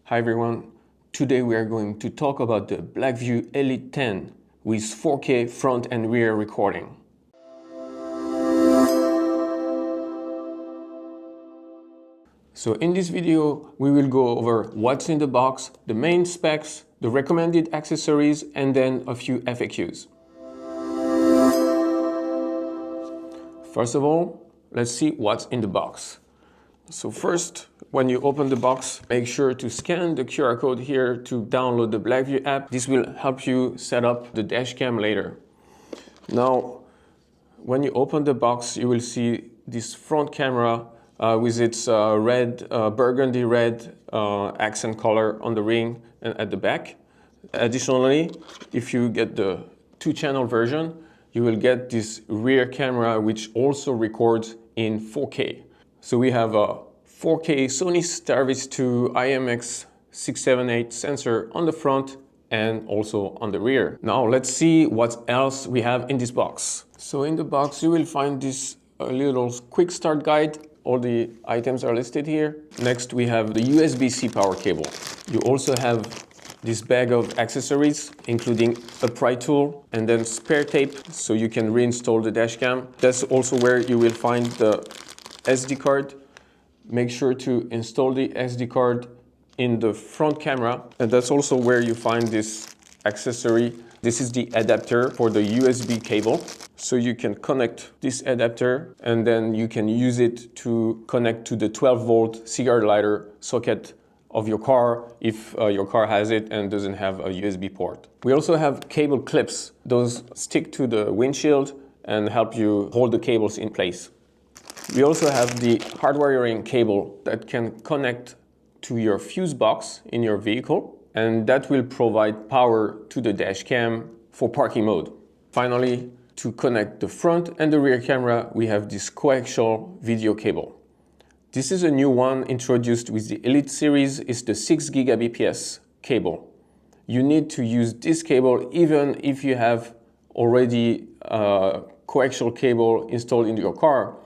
Hi everyone, today we are going to talk about the BlackVue Elite 10 with 4K front and rear recording. So in this video, we will go over what's in the box, the main specs, the recommended accessories, and then a few FAQs. First of all, let's see what's in the box. So first, when you open the box, make sure to scan the QR code here to download the BlackVue app. This will help you set up the dash cam later. Now, when you open the box, you will see this front camera with its burgundy red accent color on the ring and at the back. Additionally, if you get the 2-channel version, you will get this rear camera which also records in 4K. So we have a 4K Sony Starvis2 IMX678 sensor on the front and also on the rear. Now let's see what else we have in this box. So in the box you will find this little quick start guide. All the items are listed here. Next we have the USB-C power cable. You also have this bag of accessories, including a pry tool and then spare tape so you can reinstall the dash cam. That's also where you will find the SD card. Make sure to install the SD card in the front camera, and that's also where you find this accessory. This is the adapter for the USB cable. So you can connect this adapter and then you can use it to connect to the 12-volt cigar lighter socket of your car if your car has it and doesn't have a USB port. We also have cable clips. Those stick to the windshield and help you hold the cables in place. We also have the hard wiring cable that can connect to your fuse box in your vehicle, and that will provide power to the dash cam for parking mode. Finally, to connect the front and the rear camera, we have this coaxial video cable. This is a new one introduced with the Elite series. It's the 6 Gbps cable. You need to use this cable even if you have already a coaxial cable installed in your car.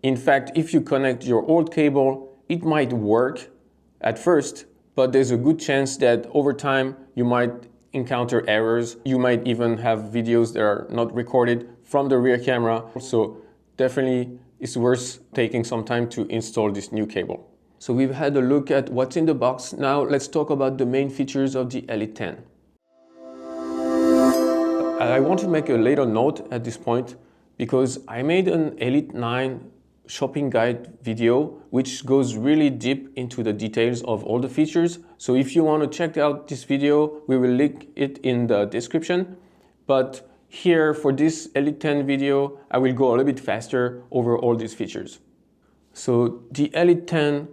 In fact, if you connect your old cable, it might work at first, but there's a good chance that over time you might encounter errors. You might even have videos that are not recorded from the rear camera. So definitely it's worth taking some time to install this new cable. So we've had a look at what's in the box. Now let's talk about the main features of the Elite 10. I want to make a little note at this point because I made an Elite 9 shopping guide video which goes really deep into the details of all the features. So if you want to check out this video, we will link it in the description. But here for this Elite 10 video, I will go a little bit faster over all these features. So the Elite 10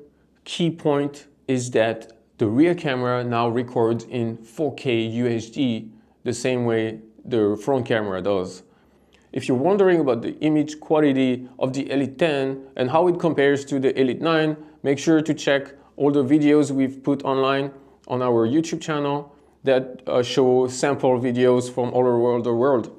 key point is that the rear camera now records in 4K UHD the same way the front camera does. If you're wondering about the image quality of the Elite 10 and how it compares to the Elite 9, make sure to check all the videos we've put online on our YouTube channel that show sample videos from all over the world.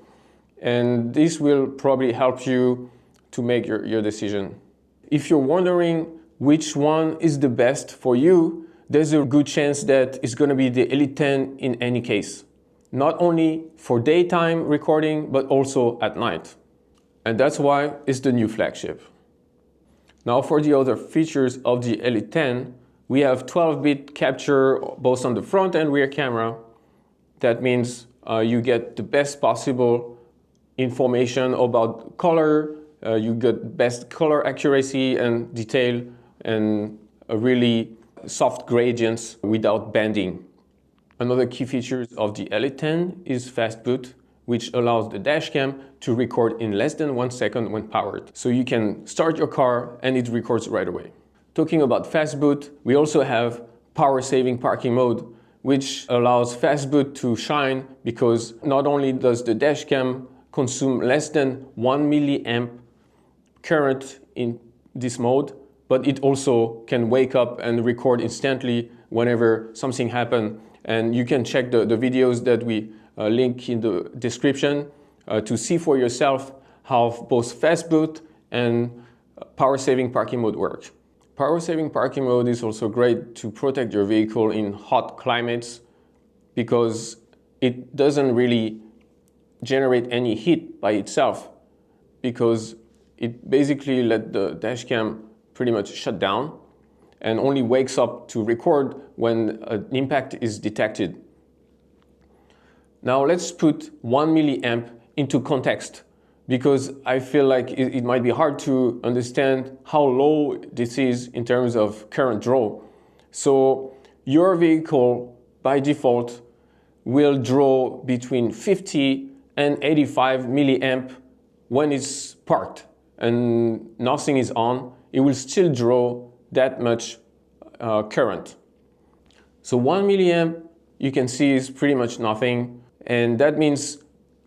And this will probably help you to make your decision. If you're wondering which one is the best for you, there's a good chance that it's going to be the Elite 10 in any case. Not only for daytime recording, but also at night. And that's why it's the new flagship. Now for the other features of the Elite 10, we have 12-bit capture both on the front and rear camera. That means you get the best possible information about color, you get best color accuracy and detail, and a really soft gradients without bending. Another key feature of the Elite 10 is fast boot, which allows the dash cam to record in less than 1 second when powered. So you can start your car and it records right away. Talking about fast boot, we also have power saving parking mode, which allows fast boot to shine because not only does the dash cam consume less than 1 milliamp current in this mode, but it also can wake up and record instantly whenever something happens. And you can check the videos that we link in the description to see for yourself how both fast boot and power saving parking mode work. Power saving parking mode is also great to protect your vehicle in hot climates because it doesn't really generate any heat by itself, because it basically let the dash cam pretty much shut down and only wakes up to record when an impact is detected. Now let's put 1 milliamp into context, because I feel like it might be hard to understand how low this is in terms of current draw. So your vehicle by default will draw between 50 and 85 milliamp when it's parked and nothing is on. It will still draw that much current. So 1 milliamp, you can see, is pretty much nothing, and that means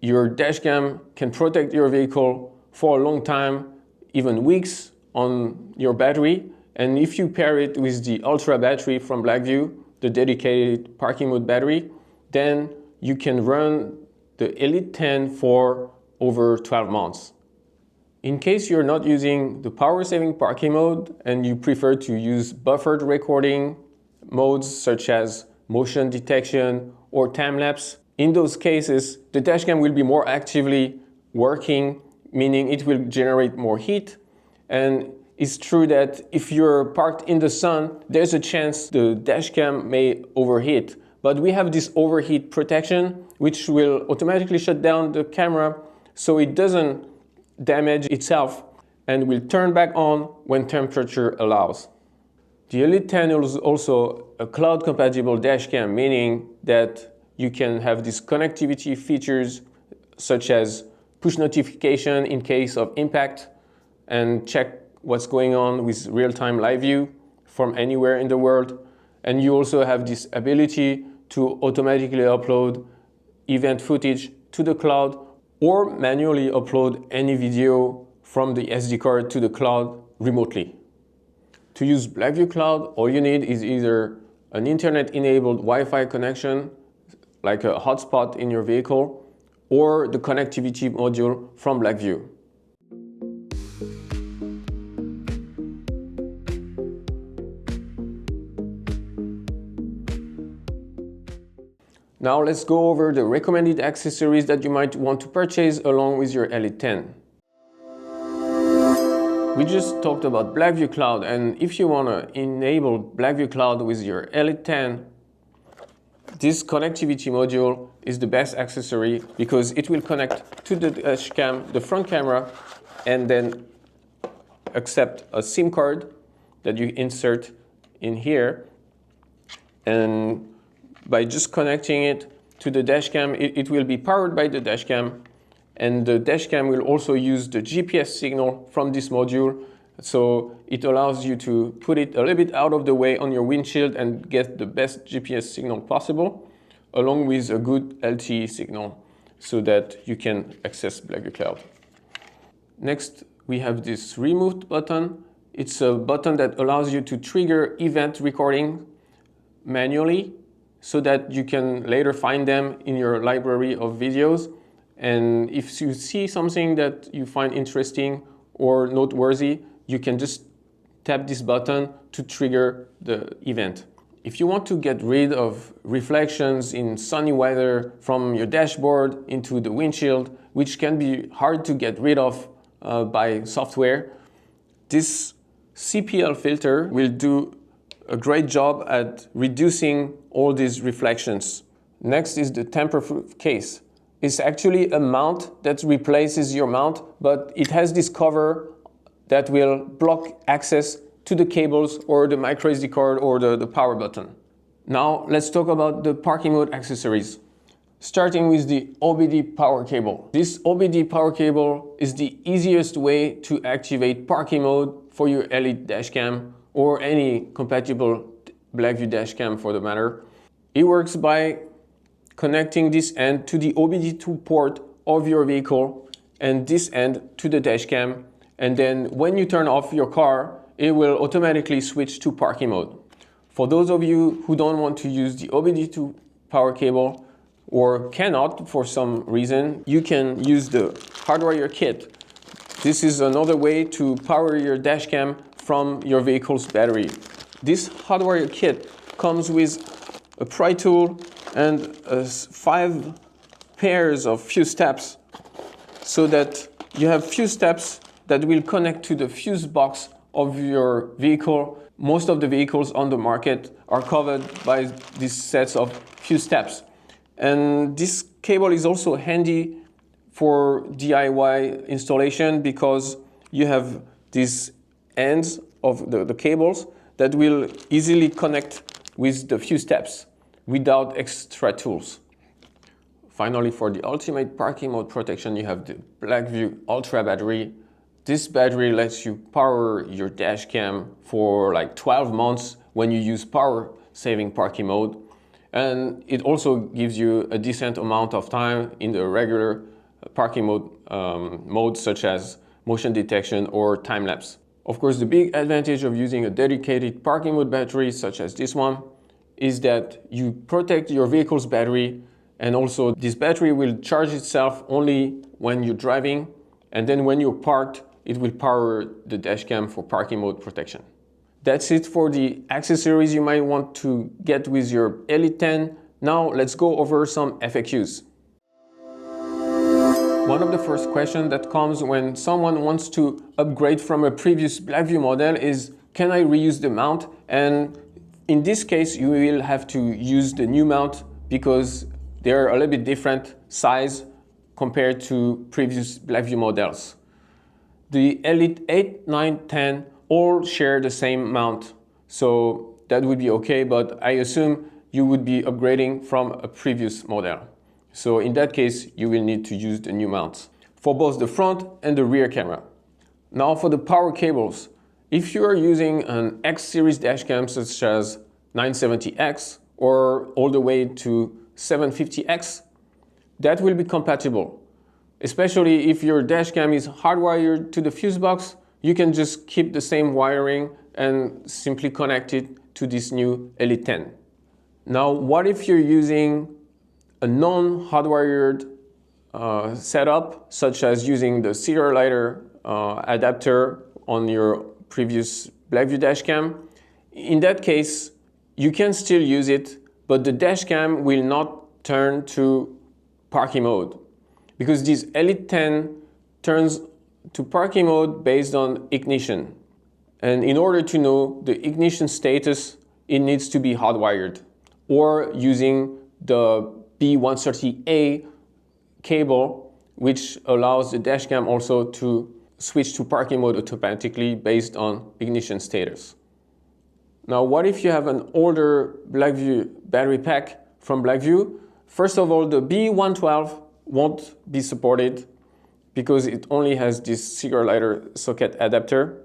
your dash cam can protect your vehicle for a long time, even weeks, on your battery. And if you pair it with the Ultra battery from BlackVue, the dedicated parking mode battery, then you can run the Elite 10 for over 12 months. In case you're not using the power saving parking mode and you prefer to use buffered recording modes such as motion detection or time lapse, in those cases, the dashcam will be more actively working, meaning it will generate more heat. And it's true that if you're parked in the sun, there's a chance the dashcam may overheat. But we have this overheat protection, which will automatically shut down the camera so it doesn't damage itself and will turn back on when temperature allows. The Elite 10 is also a cloud-compatible dashcam, meaning that you can have these connectivity features such as push notification in case of impact and check what's going on with real-time live view from anywhere in the world. And you also have this ability to automatically upload event footage to the cloud or manually upload any video from the SD card to the cloud remotely. To use BlackVue Cloud, all you need is either an internet-enabled Wi-Fi connection, like a hotspot in your vehicle, or the connectivity module from BlackVue. Now let's go over the recommended accessories that you might want to purchase along with your Elite 10. We just talked about BlackVue Cloud, and if you want to enable BlackVue Cloud with your Elite 10, this connectivity module is the best accessory because it will connect to the dash cam, the front camera, and then accept a SIM card that you insert in here. And by just connecting it to the dash cam, it will be powered by the dash cam, and the dash cam will also use the GPS signal from this module, so it allows you to put it a little bit out of the way on your windshield and get the best GPS signal possible, along with a good LTE signal so that you can access BlackVue Cloud. Next, we have this remote button. It's a button that allows you to trigger event recording manually so that you can later find them in your library of videos. And if you see something that you find interesting or noteworthy, you can just tap this button to trigger the event. If you want to get rid of reflections in sunny weather from your dashboard into the windshield, which can be hard to get rid of by software, this CPL filter will do a great job at reducing all these reflections. Next is the tamper-proof case. It's actually a mount that replaces your mount, but it has this cover that will block access to the cables or the micro SD card or the power button. Now let's talk about the parking mode accessories. Starting with the OBD power cable. This OBD power cable is the easiest way to activate parking mode for your Elite dashcam or any compatible BlackVue dashcam for the matter. It works by connecting this end to the OBD2 port of your vehicle and this end to the dashcam, and then when you turn off your car, it will automatically switch to parking mode. For those of you who don't want to use the OBD2 power cable or cannot for some reason, you can use the hardwire kit. This is another way to power your dashcam from your vehicle's battery. This hardware kit comes with a pry tool and 5 pairs of fuse steps, so that you have fuse steps that will connect to the fuse box of your vehicle. Most of the vehicles on the market are covered by these sets of fuse steps. And this cable is also handy for DIY installation because you have these ends of the cables that will easily connect with the fuse steps without extra tools. Finally, for the ultimate parking mode protection, you have the BlackVue Ultra battery. This battery lets you power your dash cam for like 12 months when you use power saving parking mode. And it also gives you a decent amount of time in the regular parking modes such as motion detection or time lapse. Of course, the big advantage of using a dedicated parking mode battery such as this one is that you protect your vehicle's battery, and also this battery will charge itself only when you're driving, and then when you're parked, it will power the dash cam for parking mode protection. That's it for the accessories you might want to get with your Elite 10. Now let's go over some FAQs. One of the first questions that comes when someone wants to upgrade from a previous BlackVue model is, can I reuse the mount? And in this case, you will have to use the new mount because they're a little bit different size compared to previous BlackVue models. The Elite 8, 9, 10 all share the same mount, so that would be okay, but I assume you would be upgrading from a previous model. So in that case, you will need to use the new mounts for both the front and the rear camera. Now for the power cables, if you are using an X series dashcam such as 970X or all the way to 750X, that will be compatible. Especially if your dashcam is hardwired to the fuse box, you can just keep the same wiring and simply connect it to this new Elite 10. Now, what if you're using a non-hardwired setup, such as using the serial lighter adapter on your previous BlackVue dashcam? In that case, you can still use it, but the dashcam will not turn to parking mode, because this Elite 10 turns to parking mode based on ignition. And in order to know the ignition status, it needs to be hardwired or using the B130A cable, which allows the dashcam also to switch to parking mode automatically based on ignition status. Now, what if you have an older BlackVue battery pack from BlackVue? First of all, the B112 won't be supported because it only has this serial lighter socket adapter.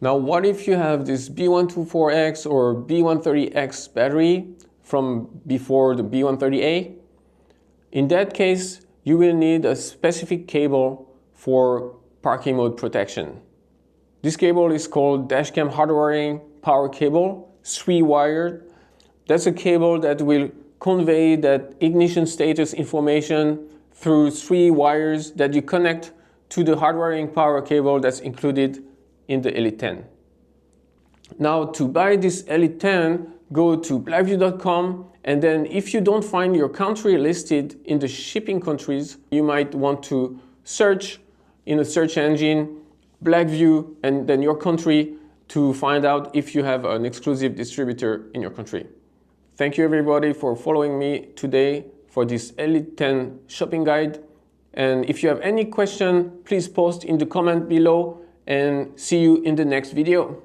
Now, what if you have this B124X or B130X battery from before the B130A? In that case, you will need a specific cable for parking mode protection. This cable is called dashcam hardwiring power cable, 3-wired. That's a cable that will convey that ignition status information through 3 wires that you connect to the hardwiring power cable that's included in the Elite 10. Now, to buy this Elite 10, go to blackvue.com, and then if you don't find your country listed in the shipping countries, you might want to search in a search engine BlackVue and then your country to find out if you have an exclusive distributor in your country. Thank you everybody for following me today for this Elite 10 shopping guide. And if you have any question, please post in the comment below, and see you in the next video.